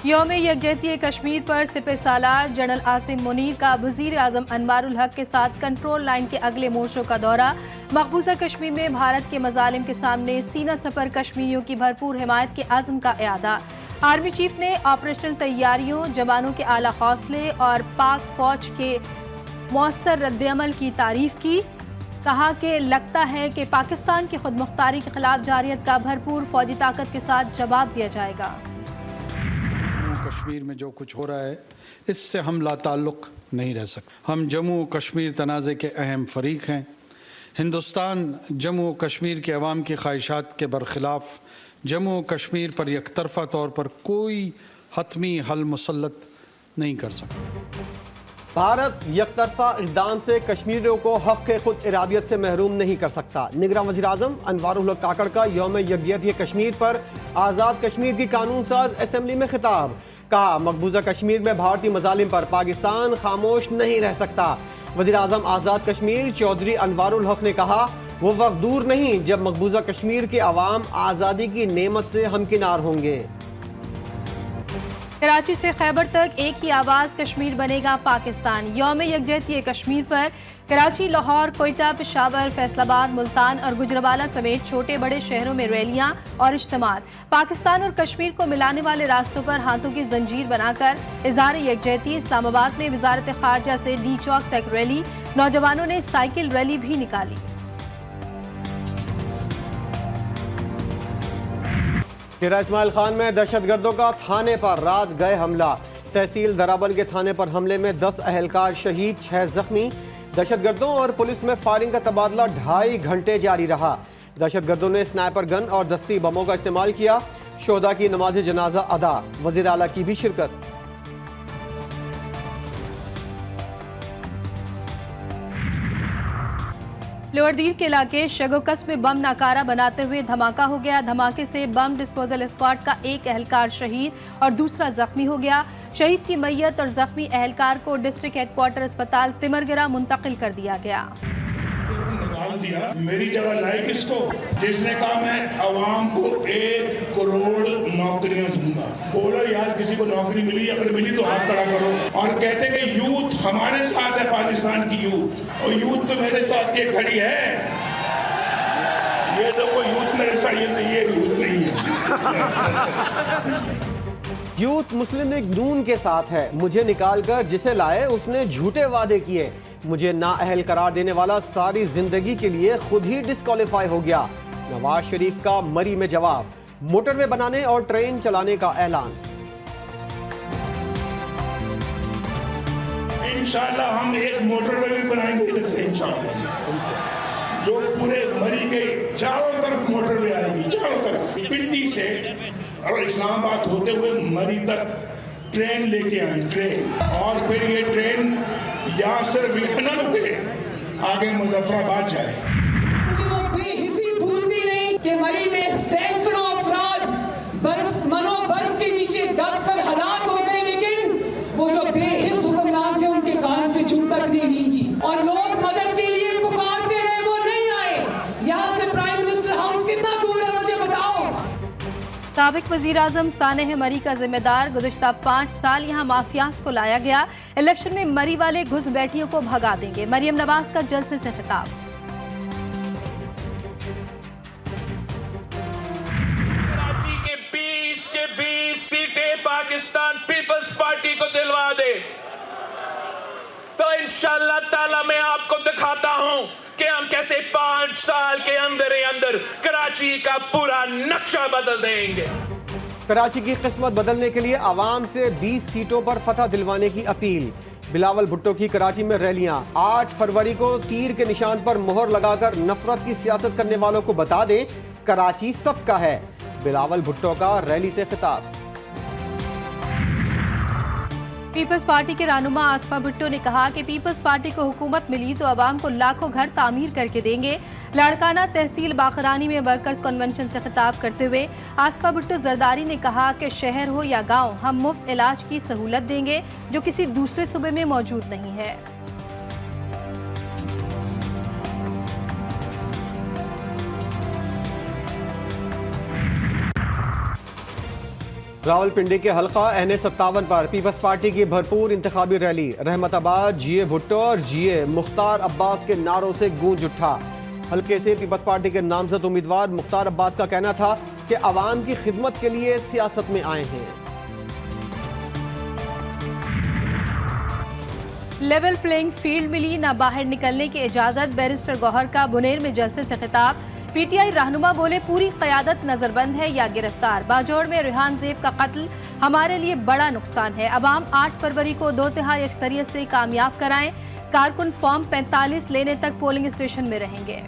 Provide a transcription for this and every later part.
यौम यकजहती कश्मीर पर सिपह सालार जनरल आसिम मुनीर का वज़ीर आज़म अनवारुल हक के साथ कंट्रोल लाइन के अगले मोर्चों का दौरा। मकबूजा कश्मीर में भारत के मजालिम के सामने सीना सफर कश्मीरियों की भरपूर हिमायत के आज़म का इआदा। आर्मी चीफ ने ऑपरेशनल तैयारियों, जवानों के आला हौसले और पाक फौज के मौसर रद्द-ए-अमल की तारीफ की। कहा कि लगता है कि पाकिस्तान की खुद मुख्तारी के खिलाफ जारियत का भरपूर फौजी ताकत के साथ जवाब दिया जाएगा। कश्मीर में जो कुछ हो रहा है इससे हम लाताल्लुक़ नहीं रह सकते। हम जम्मू कश्मीर तनाज़े के अहम फरीक हैं। हिंदुस्तान जम्मू कश्मीर के अवाम की ख्वाहिशात के बरखिलाफ़ जम्मू कश्मीर पर यकतरफ़ा तौर पर कोई हतमी हल मुसल्लत नहीं कर सकता। भारत यकतरफा इक़दाम से कश्मीरियों को हक़ के खुद इरादियत से महरूम नहीं कर सकता। निगरान वज़ीर आज़म अनवारुल हक काकड़ का यौम यकजहती कश्मीर पर आज़ाद कश्मीर की कानून साज असम्बली में खिताब। कहा, मकबूजा कश्मीर में भारतीय मजालिम पर पाकिस्तान खामोश नहीं रह सकता। वज़ीर आज़म आज़ाद कश्मीर चौधरी अनवारुल हक ने कहा, वो वक्त दूर नहीं जब मकबूजा कश्मीर के अवाम आज़ादी की नेमत से हमकिनार होंगे। कराची से खैबर तक एक ही आवाज़, कश्मीर बनेगा पाकिस्तान। यौम यकजहती कश्मीर पर कराची, लाहौर, कोयटा, पेशावर, फैसलाबाद, मुल्तान और गुजरावाला समेत छोटे बड़े शहरों में रैलियां और इज्तिमात। पाकिस्तान और कश्मीर को मिलाने वाले रास्तों पर हाथों की जंजीर बनाकर इज़हार यकजहती। इस्लामाबाद में वजारत खारजा से डी चौक तक रैली, नौजवानों ने साइकिल रैली भी निकाली। किरा इस्माइल खान में दहशतगर्दों का थाने पर रात गए हमला। तहसील दराबन के थाने पर हमले में 10 अहलकार शहीद, 6 जख्मी। दहशतगर्दों और पुलिस में फायरिंग का तबादला 2.5 घंटे जारी रहा। दहशतगर्दों ने स्नाइपर गन और दस्ती बमों का इस्तेमाल किया। शोहदा की नमाज जनाजा अदा, वज़ीर आला की भी शिरकत। लोअरदीर के इलाके शगोकस में बम नाकारा बनाते हुए धमाका हो गया। धमाके से बम डिस्पोजल स्क्वाड का एक अहलकार शहीद और दूसरा जख्मी हो गया। शहीद की मैयत और जख्मी अहलकार को डिस्ट्रिक्ट हेडक्वार्टर अस्पताल तिमरगिरा मुंतकिल कर दिया गया। निकाल दिया, मेरी जगह लाए किसको, जिसने कहा मैं अवाम को 1 करोड़ नौकरियां दूंगा। बोलो यार, किसी को नौकरी मिली? अगर मिली तो हाथ खड़ा करो। और कहते कि यूथ हमारे साथ है, पाकिस्तान की यूथ, और यूथ तो मेरे साथ ये खड़ी है। ये तो कोई यूथ मेरे साथ, ये यूथ नहीं है। यूथ मुस्लिम लीग नून के साथ है। मुझे निकालकर जिसे लाए उसने झूठे वादे किए। मुझे नाअहल करार देने वाला सारी जिंदगी के लिए खुद ही डिस्क्वालीफाई हो गया। नवाज शरीफ का मरी में जवाब। मोटरवे बनाने और ट्रेन चलाने का ऐलान। इंशाल्लाह हम एक मोटरवे भी बनाएंगे इधर से, इंशाल्लाह, जो पूरे मरी के चारों तरफ मोटरवे आएगी, चारों तरफ, पिंडी से और इस्लामाबाद होते हुए मरी तक ट्रेन लेके आए, ट्रेन। और फिर ये ट्रेन यहाँ सिर्फ यह न रुके, आगे मुजफ्फराबाद जाए। मुझे वो बेहिसी भूलती नहीं कि मरी में सैकड़ों अफराद बर्फ के नीचे दब कर हलाक हो गए, लेकिन वो जो बेहिस हुक्मरान थे उनके कान पे चुभ तक नहीं लीगी। और लोग मदद के लिए पुकारते हैं, वो नहीं आए। यहाँ से प्राइम मिनिस्टर हाउस कितना दूर है, मुझे बताओ। साबिक वज़ीर आज़म सानेह मरी का जिम्मेदार। गुज़िश्ता 5 साल यहाँ माफियाज को लाया गया। इलेक्शन में मरी वाले घुसपैठियों को भगा देंगे। मरियम नवाज का जलसे से खिताब। कराची के 20 सीटें पाकिस्तान पीपल्स पार्टी को दिलवा दे तो इंशाअल्लाह ताला मैं आपको दिखाता हूं कि हम कैसे 5 साल के अंदर ही अंदर कराची का पूरा नक्शा बदल देंगे। कराची की किस्मत बदलने के लिए आवाम से 20 सीटों पर फतह दिलवाने की अपील। बिलावल भुट्टो की कराची में रैलियां। 8 फरवरी को तीर के निशान पर मोहर लगाकर नफरत की सियासत करने वालों को बता दें, कराची सबका है। बिलावल भुट्टो का रैली से खिताब। पीपल्स पार्टी के रहनुमा आसफा भुट्टो ने कहा कि पीपल्स पार्टी को हुकूमत मिली तो अवाम को लाखों घर तामीर करके देंगे। लाड़काना तहसील बाखरानी में वर्कर्स कन्वेंशन से खिताब करते हुए आसफा भुट्टो जरदारी ने कहा कि शहर हो या गांव, हम मुफ्त इलाज की सहूलत देंगे जो किसी दूसरे सूबे में मौजूद नहीं है। रावलपिंडी के हल्का NH57 पर पीपल्स पार्टी की भरपूर इंतखाबी रैली। रहमताबाद GA भुट्टो और GA मुख्तार अब्बास के नारों से गूंज उठा। हल्के से पीपल्स पार्टी के नामजद उम्मीदवार मुख्तार अब्बास का कहना था कि अवाम की खिदमत के लिए सियासत में आए हैं। लेवल प्लेइंग फील्ड मिली, न बाहर निकलने की इजाजत। बैरिस्टर गौहर का बुनेर में जलसे से खिताब। PTI रहनुमा बोले पूरी क़यादत नजरबंद है या गिरफ्तार। बाजौड़ में रेहान ज़ेब का कत्ल हमारे लिए बड़ा नुकसान है। अवाम 8 फरवरी को 2/3 अक्सरियत से कामयाब कराएं। कारकुन फॉर्म 45 लेने तक पोलिंग स्टेशन में रहेंगे।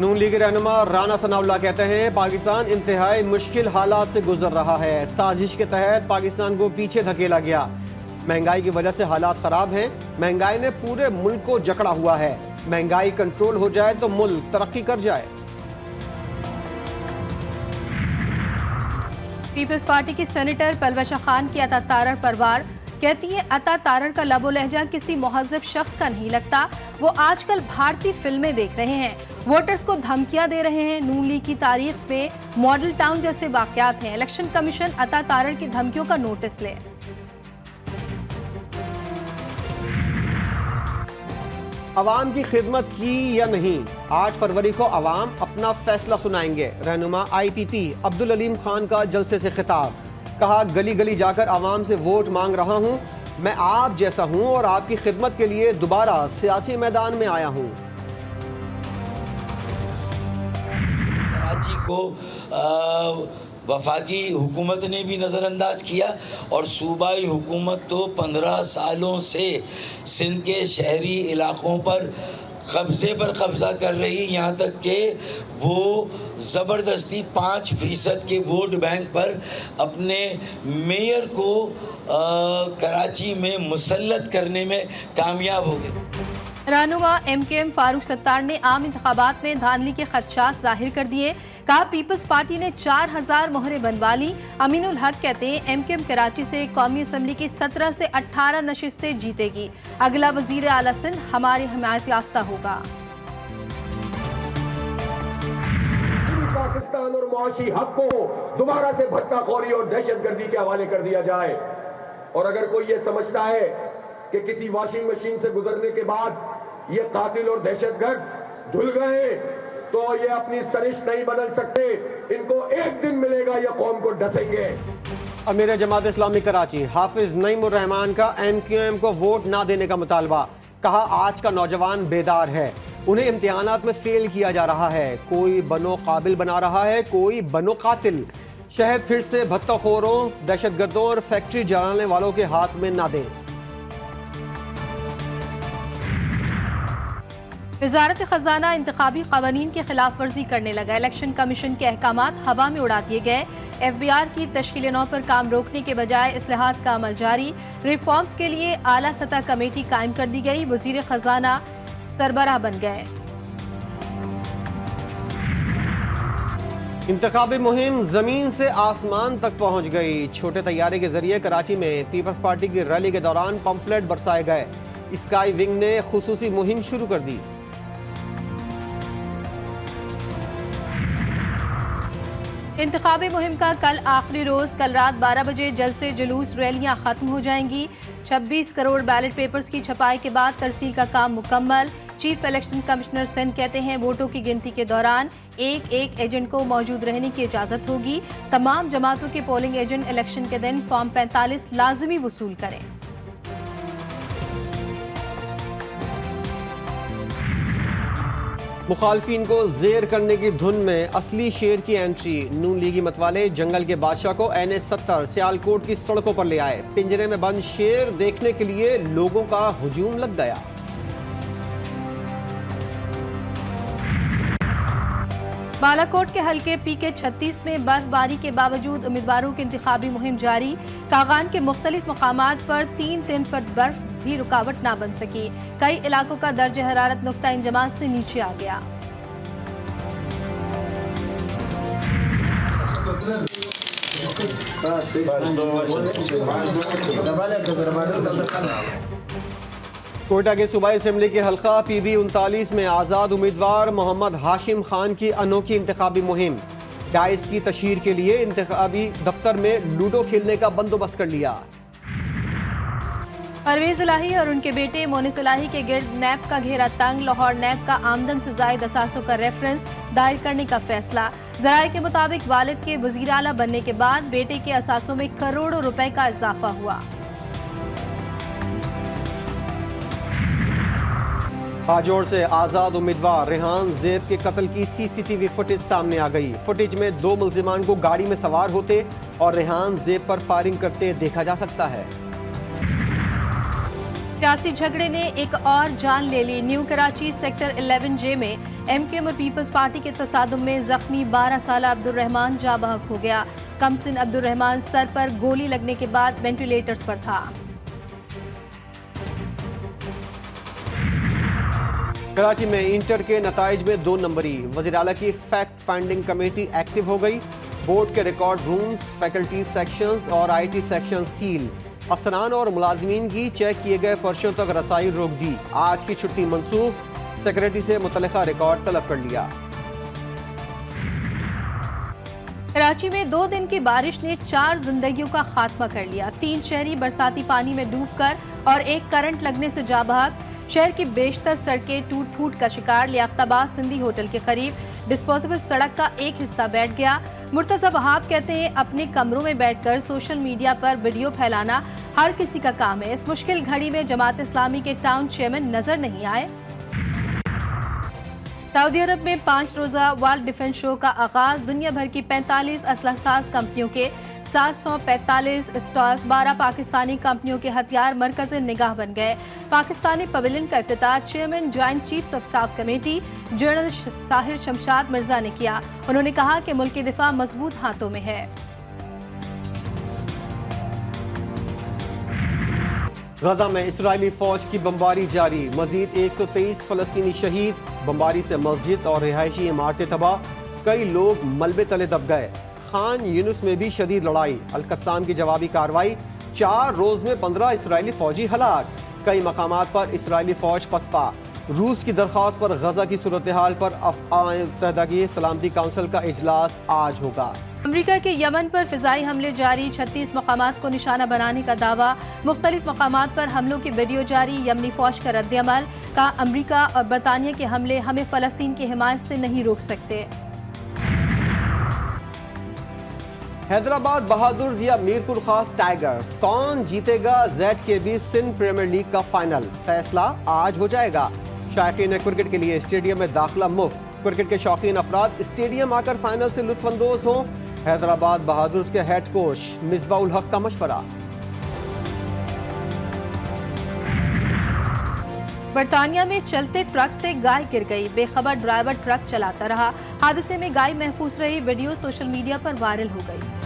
नून लीग रहनुमा राना सनाउल्लाह कहते हैं पाकिस्तान इंतहाई मुश्किल हालात से गुजर रहा है। साजिश के तहत पाकिस्तान को पीछे धकेला गया। महंगाई की वजह से हालात खराब हैं। महंगाई ने पूरे मुल्क को जकड़ा हुआ है। महंगाई कंट्रोल हो जाए तो मुल्क तरक्की कर जाए। पीपल्स पार्टी की सेनेटर पलवशा खान की अता तारड़ परवार कहती है अता तारड़ का लबो लहजा किसी मुहज़्ज़ब शख्स का नहीं लगता। वो आजकल भारतीय फिल्में देख रहे हैं, वोटर्स को धमकियां दे रहे हैं। नून लीग की तारीख में मॉडल टाउन जैसे वाकयात हैं। इलेक्शन कमीशन अता तारड़ की धमकियों का नोटिस ले। अवाम की खिदमत की या नहीं, 8 फरवरी को अवाम अपना फैसला सुनाएंगे। रहनुमा IPP अब्दुल अलीम खान का जलसे से खिताब। कहा गली गली जाकर अवाम से वोट मांग रहा हूं। मैं आप जैसा हूं और आपकी खिदमत के लिए दोबारा सियासी मैदान में आया हूं। कराची को वफाकी हुकूमत ने भी नज़रअंदाज किया और सूबाई हुकूमत तो 15 सालों से सिंध के शहरी इलाकों पर कब्ज़े पर कब्ज़ा कर रही, यहाँ तक कि वो ज़बरदस्ती 5% के वोट बैंक पर अपने मेयर को कराची में मुसल्लत करने में कामयाब हो गए। रहनुमा MKM फारूक सत्तार ने आम इंतखाबात में धांधली के खदशात जाहिर कर दिए। कहा पीपल्स पार्टी ने 4000 मोहरें बनवा ली। अमीनुल हक कहते हैं MKM कराची से कौमी असम्बली की 17 से 18 नशिस्तें जीतेगी। अगला वजीर आला सिंध हमारी हिमायत याफ्ता होगा। पाकिस्तान और मुआशी हक को दोबारा से भट्टाखोरी और दहशतगर्दी के हवाले कर दिया जाए। और अगर कोई ये समझता है कि किसी वॉशिंग मशीन से गुजरने के बाद ये कातिल और दहशतगर्द धुल गए तो ये अपनी सरिश्त नहीं बदल सकते। इनको एक दिन मिलेगा, ये कौम को डसेंगे। अमीर जमात इस्लामी कराची हाफिज नईमुर रहमान का MKM को वोट ना देने का मुतालबा। कहा आज का नौजवान बेदार है, उन्हें इम्तिहानात में फेल किया जा रहा है। कोई बनो काबिल बना रहा है, कोई बनो कातिल। शहर फिर से भत्ताखोरों, दहशतगर्दों और फैक्ट्री जलाने वालों के हाथ में ना दें। वजारत खजाना इंतखाबी कवानीन की खिलाफ वर्जी करने लगा। इलेक्शन कमीशन के अहकामात हवा में उड़ा दिए गए। FBR की तश्कील नौ पर काम रोकने के बजाय इस्लाहात का अमल जारी। रिफॉर्म्स के लिए आला सतह कमेटी कायम कर दी गई। वजीर खजाना सरबराह बन गए। इंतखाबी मुहिम जमीन से आसमान तक पहुंच गई। छोटे तैयारे के जरिए कराची में पीपल्स पार्टी की रैली के दौरान पंफलेट बरसाए गए। स्काई विंग ने खुसूसी मुहिम शुरू कर दी। इंतखाबी मुहिम का कल आखिरी रोज। कल रात 12 बजे जलसे जुलूस रैलियां खत्म हो जाएंगी। 26 करोड़ बैलेट पेपर्स की छपाई के बाद तरसील का काम मुकम्मल। चीफ इलेक्शन कमिश्नर सिंध कहते हैं वोटों की गिनती के दौरान एक एजेंट को मौजूद रहने की इजाजत होगी। तमाम जमातों के पोलिंग एजेंट इलेक्शन के दिन फॉर्म 45 लाजमी वसूल करें। मुखालफिन को जेर करने की धुन में असली शेर की एंट्री। नून लीगी मतवाले जंगल के बादशाह को NH70 सियालकोट की सड़कों पर ले आए। पिंजरे में बंद शेर देखने के लिए लोगों का हुजूम लग गया। बालाकोट के हल्के PK 36 में बर्फबारी के बावजूद उम्मीदवारों की इंतखाबी मुहिम जारी। कागान के मुख्तलिफ मकामात पर 3 फुट बर्फ भी रुकावट ना बन सकी। कई इलाकों का दर्ज हरारत नुक्ता इंजमात से नीचे आ गया। कोयटा के सूबाई असेंबली के हल्का PB 39 में आज़ाद उम्मीदवार मोहम्मद हाशिम खान की अनोखी इंतखाबी मुहिम। डाइस की तशहीर के लिए इंतखाबी दफ्तर में लूडो खेलने का बंदोबस्त कर लिया। परवेज इलाही और उनके बेटे मोनिस इलाही के गिर्द नैब का घेरा तंग। लाहौर नैब का आमदन से जायद असासों का रेफरेंस दायर करने का फैसला। जराये के मुताबिक वालिद के वजीर आला बनने के बाद बेटे के असासों में करोड़ों रुपए का इजाफा हुआ। बाजोड़ से आज़ाद उम्मीदवार रेहान ज़ेब के कत्ल की CCTV फुटेज सामने आ गई। फुटेज में 2 मुल्जिमान को गाड़ी में सवार होते और रेहान ज़ेब पर फायरिंग करते देखा जा सकता है। सियासी झगड़े ने एक और जान ले ली। न्यू कराची सेक्टर 11J में MKM और पीपल्स पार्टी के तसादुम में जख्मी 12 साला अब्दुल रहमान जाँ बहक हो गया। कमसिन अब्दुल रहमान सर पर गोली लगने के बाद वेंटिलेटर्स पर था। कराची में इंटर के नताइज में 2 नंबरी। वज़ीर आला की फैक्ट फाइंडिंग कमेटी एक्टिव हो गई। बोर्ड के रिकॉर्ड रूम्स, फैकल्टी सेक्शंस और IT सेक्शन सील। अफसरान और मुलाजमीन की चेक किए गए पर्चों तक रसाई रोक दी। आज की छुट्टी मनसूख। सेक्रेटरी से मुतल्लिका रिकॉर्ड तलब कर लिया। कराची में 2 दिन की बारिश ने 4 जिंदगियों का खात्मा कर लिया। 3 शहरी बरसाती पानी में डूबकर और 1 करंट लगने से जाँ बहक। शहर की बेशतर सड़कें टूट फूट का शिकार। लियाकताबाद सिंधी होटल के करीब डिस्पोजेबल सड़क का एक हिस्सा बैठ गया। मुर्तजा बहाब कहते हैं अपने कमरों में बैठकर सोशल मीडिया पर वीडियो फैलाना हर किसी का काम है। इस मुश्किल घड़ी में जमात इस्लामी के टाउन चेयरमैन नजर नहीं आए। सऊदी अरब में 5 रोजा वर्ल्ड डिफेंस शो का आगाज। दुनिया भर की 45 असलहसाज कंपनियों के 745 स्टॉल्स 12 पाकिस्तानी कंपनियों के हथियार मरकज़ निगाह बन गए। पाकिस्तानी पवेलियन का इफ्तिताह chairman joint chiefs of staff committee general Sahir Shamshad Mirza ने किया। उन्होंने कहा कि मुल्क की दिफा मजबूत हाथों में है। गजा में इसराइली फौज की बमबारी जारी। मजीद 123 फलस्तीनी शहीद। बमबारी से मस्जिद और रिहायशी इमारतें तबाह। कई लोग मलबे तले दब गए। खान यूनुस में भी शदीद लड़ाई। अल-कस्साम की जवाबी कार्रवाई। 4 रोज में 15 इसराइली फौजी हलाक। कई मकामात पर इसराइली फौज पसपा। रूस की दरख्वास्त पर गजा की सूरत हाल पर अक़वाम मुत्तहिदा की सलामती काउंसिल का इजलास आज होगा। अमरीका के यमन पर फिजाई हमले जारी। 36 मकामात को निशाना बनाने का दावा। मुख्तलिफ मकामात पर हमलों की वीडियो जारी। यमनी फौज का रद्द-ए-अमल। कहा अमरीका और बरतानिया के हमले हमें फलस्तीन की हिमायत से नहीं रोक सकते। हैदराबाद बहादुर्स या मीरपुर खास टाइगर्स, कौन जीतेगा ZKB सिंध प्रीमियर लीग का फाइनल? फैसला आज हो जाएगा। शायकीन क्रिकेट के लिए स्टेडियम में दाखिला मुफ्त। क्रिकेट के शौकीन अफराद स्टेडियम आकर फाइनल से लुत्फानंदोज हों। हैदराबाद बहादुर्स के हेड कोच मिसबाह उल हक का मशवरा। बरतानिया में चलते ट्रक से गाय गिर गई। बेखबर ड्राइवर ट्रक चलाता रहा। हादसे में गाय महफूज रही। वीडियो सोशल मीडिया पर वायरल हो गई।